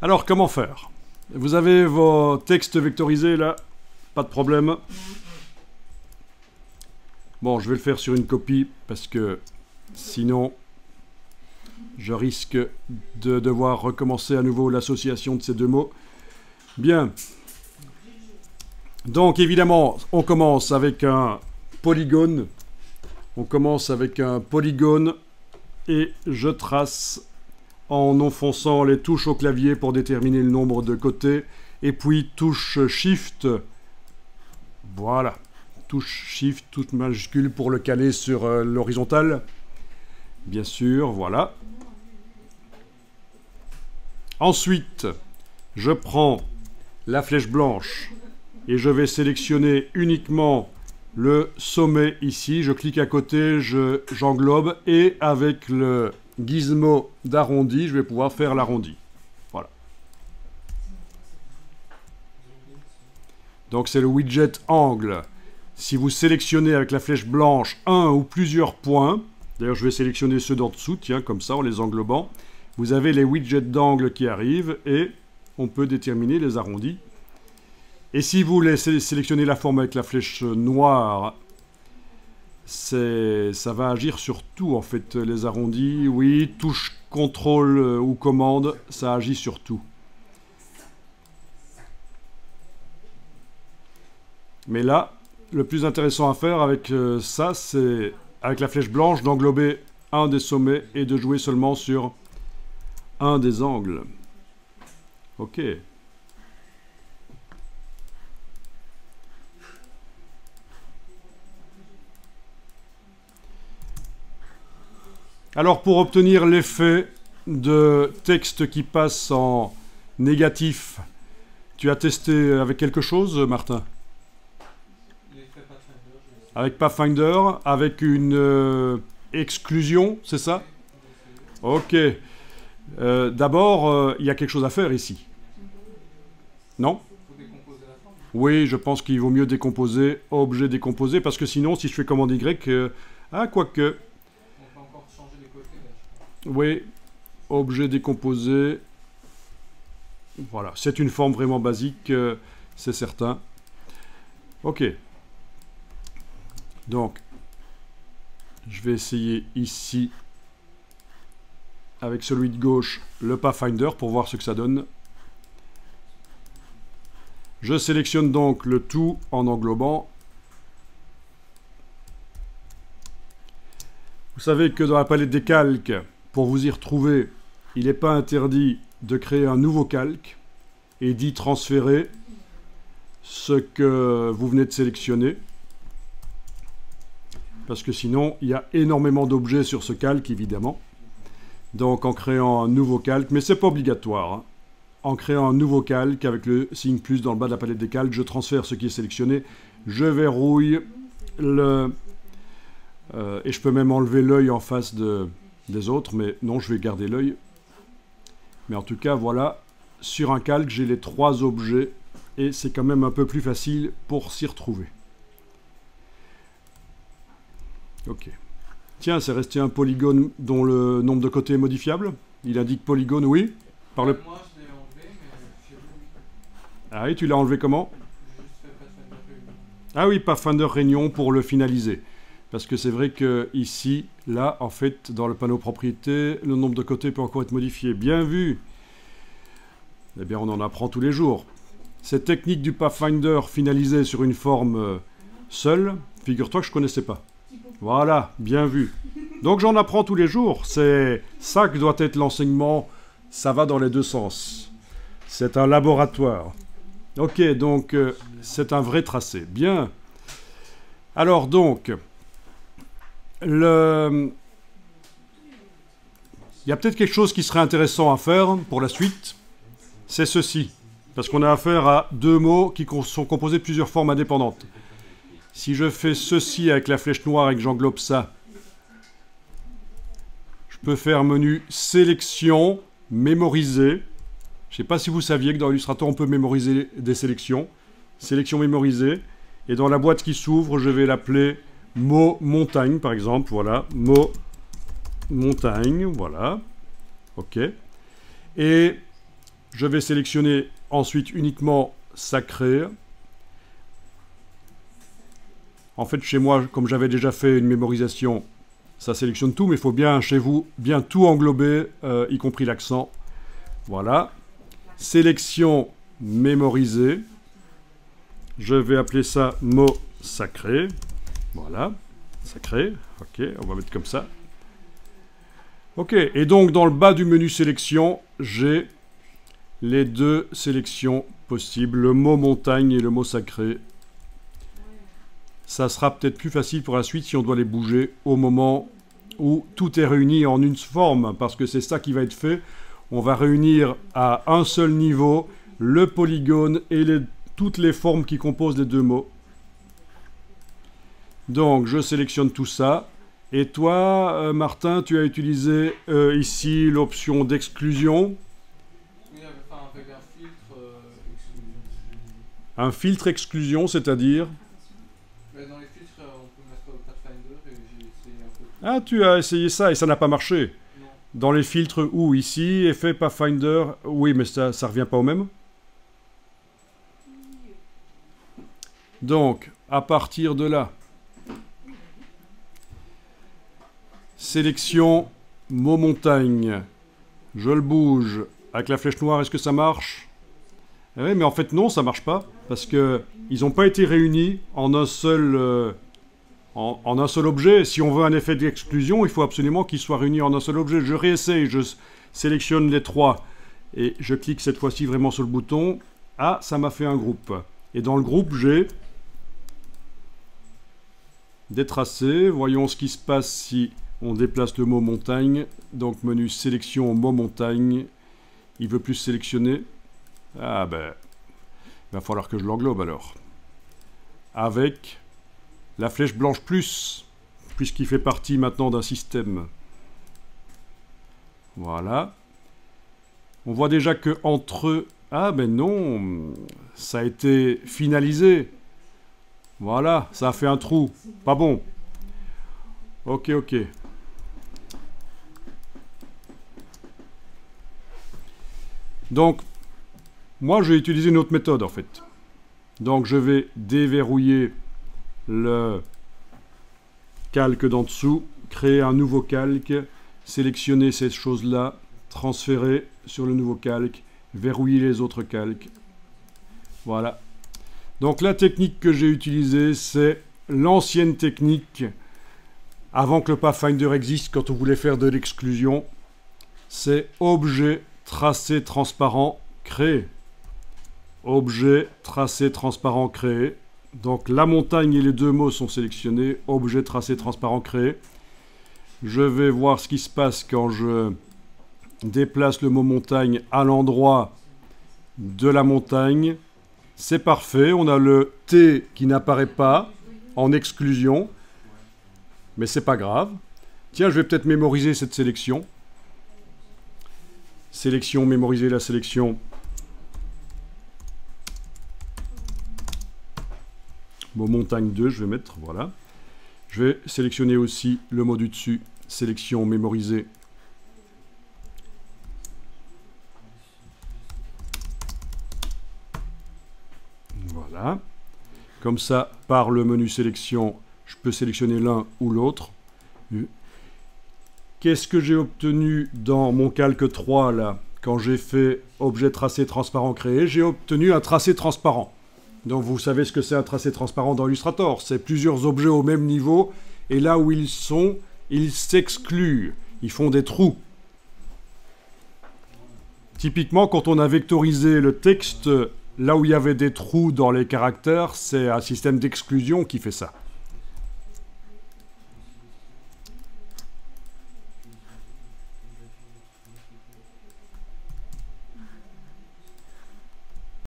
Alors, comment faire? Vous avez vos textes vectorisés là, pas de problème. Bon, je vais le faire sur une copie parce que sinon, je risque de devoir recommencer à nouveau l'association de ces deux mots. Bien. Donc, évidemment, on commence avec un polygone. On commence avec un polygone et je trace en enfonçant les touches au clavier pour déterminer le nombre de côtés. Et puis, touche Shift. Voilà. Touche Shift, toute majuscule pour le caler sur l'horizontale. Bien sûr, voilà. Ensuite, je prends la flèche blanche et je vais sélectionner uniquement le sommet ici. Je clique à côté, j'englobe et avec le gizmo d'arrondi, je vais pouvoir faire l'arrondi. Voilà. Donc c'est le widget angle. Si vous sélectionnez avec la flèche blanche un ou plusieurs points, d'ailleurs je vais sélectionner ceux d'en dessous, tiens, comme ça en les englobant, vous avez les widgets d'angle qui arrivent et on peut déterminer les arrondis. Et si vous voulez sélectionner la forme avec la flèche noire, ça va agir sur tout en fait, les arrondis. Oui, touche contrôle ou commande, ça agit sur tout. Mais là, le plus intéressant à faire avec ça, c'est avec la flèche blanche d'englober un des sommets et de jouer seulement sur un des angles. Ok. Alors pour obtenir l'effet de texte qui passe en négatif, tu as testé avec quelque chose, Martin? Avec Pathfinder, avec une exclusion, c'est ça? Ok. D'abord, il y a quelque chose à faire ici. Non? Oui, je pense qu'il vaut mieux décomposer, objet décomposé, parce que sinon, si je fais commande Y, ah, quoique. On peut encore changer les côtés. Oui, objet décomposé. Voilà, c'est une forme vraiment basique, c'est certain. Ok. Donc, je vais essayer ici, avec celui de gauche, le Pathfinder, pour voir ce que ça donne. Je sélectionne donc le tout en englobant. Vous savez que dans la palette des calques, pour vous y retrouver, il n'est pas interdit de créer un nouveau calque et d'y transférer ce que vous venez de sélectionner. Parce que sinon, il y a énormément d'objets sur ce calque, évidemment. Donc en créant un nouveau calque, mais ce n'est pas obligatoire, hein. En créant un nouveau calque avec le signe plus dans le bas de la palette des calques, je transfère ce qui est sélectionné, je verrouille le... et je peux même enlever l'œil en face des autres, mais non, je vais garder l'œil. Mais en tout cas, voilà, sur un calque, j'ai les trois objets et c'est quand même un peu plus facile pour s'y retrouver. Ok. Tiens, c'est resté un polygone dont le nombre de côtés est modifiable. Il indique polygone, oui. Par le... Moi, je l'ai enlevé, mais chez vous, oui. Ah oui, tu l'as enlevé comment? J'ai juste fait Pathfinder Réunion. Ah oui, Pathfinder Réunion pour le finaliser. Parce que c'est vrai que ici, là, en fait, dans le panneau propriété, le nombre de côtés peut encore être modifié. Bien vu. Eh bien, on en apprend tous les jours. Cette technique du Pathfinder finalisée sur une forme seule, figure-toi que je ne connaissais pas. Voilà, bien vu. Donc j'en apprends tous les jours. C'est ça que doit être l'enseignement. Ça va dans les deux sens. C'est un laboratoire. Ok, donc c'est un vrai tracé. Bien. Alors donc, il y a peut-être quelque chose qui serait intéressant à faire pour la suite. C'est ceci. Parce qu'on a affaire à deux mots qui sont composés de plusieurs formes indépendantes. Si je fais ceci avec la flèche noire et que j'englobe ça, je peux faire menu sélection, mémoriser. Je ne sais pas si vous saviez que dans Illustrator, on peut mémoriser des sélections. Sélection mémorisée. Et dans la boîte qui s'ouvre, je vais l'appeler mot montagne, par exemple. Voilà, mot montagne, voilà. OK. Et Je vais sélectionner ensuite uniquement sacré. En fait, chez moi, comme j'avais déjà fait une mémorisation, ça sélectionne tout, mais il faut bien, chez vous, bien tout englober, y compris l'accent. Voilà. Sélection mémorisée. Je vais appeler ça mot sacré. Voilà. Sacré. OK, on va mettre comme ça. OK, et donc dans le bas du menu sélection, j'ai les deux sélections possibles, le mot montagne et le mot sacré. Ça sera peut-être plus facile pour la suite si on doit les bouger au moment où tout est réuni en une forme, parce que c'est ça qui va être fait. On va réunir à un seul niveau le polygone et toutes les formes qui composent les deux mots. Donc, je sélectionne tout ça. Et toi, Martin, tu as utilisé ici l'option d'exclusion. Oui, avec un filtre exclusion. Un filtre exclusion, c'est-à-dire... Mais dans les filtres, on peut mettre Pathfinder et j'ai essayé un peu. Ah, tu as essayé ça et ça n'a pas marché. Non. Dans les filtres où ici, effet Pathfinder, oui, mais ça revient pas au même. Donc, à partir de là, sélection mot montagne. Je le bouge avec la flèche noire. Est-ce que ça marche? Oui, mais en fait non, ça marche pas parce que ils n'ont pas été réunis en un seul en un seul objet. Si on veut un effet d'exclusion, il faut absolument qu'ils soient réunis en un seul objet. Je réessaye, je sélectionne les trois et je clique cette fois-ci vraiment sur le bouton. Ah, ça m'a fait un groupe. Et dans le groupe, j'ai des tracés. Voyons ce qui se passe si on déplace le mot montagne. Donc menu sélection mot montagne. Il veut plus sélectionner. Ah ben, il va falloir que je l'englobe alors. Avec la flèche blanche plus, puisqu'il fait partie maintenant d'un système. Voilà. On voit déjà que entre eux... Ah ben non, ça a été finalisé. Voilà, ça a fait un trou. Pas bon. Ok, ok. Donc, moi, j'ai utilisé une autre méthode, en fait. Donc, je vais déverrouiller le calque d'en dessous, créer un nouveau calque, sélectionner ces choses-là, transférer sur le nouveau calque, verrouiller les autres calques. Voilà. Donc, la technique que j'ai utilisée, c'est l'ancienne technique, avant que le Pathfinder existe, quand on voulait faire de l'exclusion, c'est objet, tracé, transparent, créé. Objet, tracé, transparent, créé. Donc la montagne et les deux mots sont sélectionnés. Objet, tracé, transparent, créé. Je vais voir ce qui se passe quand je déplace le mot montagne à l'endroit de la montagne. C'est parfait. On a le T qui n'apparaît pas en exclusion. Mais c'est pas grave. Tiens, je vais peut-être mémoriser cette sélection. Sélection, mémoriser la sélection. Mot montagne 2, je vais mettre, voilà. Je vais sélectionner aussi le mot du dessus. Sélection, mémoriser. Voilà. Comme ça, par le menu sélection, je peux sélectionner l'un ou l'autre. Qu'est-ce que j'ai obtenu dans mon calque 3, là, quand j'ai fait objet tracé transparent créé? J'ai obtenu un tracé transparent. Donc vous savez ce que c'est un tracé transparent dans Illustrator. C'est plusieurs objets au même niveau, et là où ils sont, ils s'excluent. Ils font des trous. Typiquement, quand on a vectorisé le texte, là où il y avait des trous dans les caractères, c'est un système d'exclusion qui fait ça.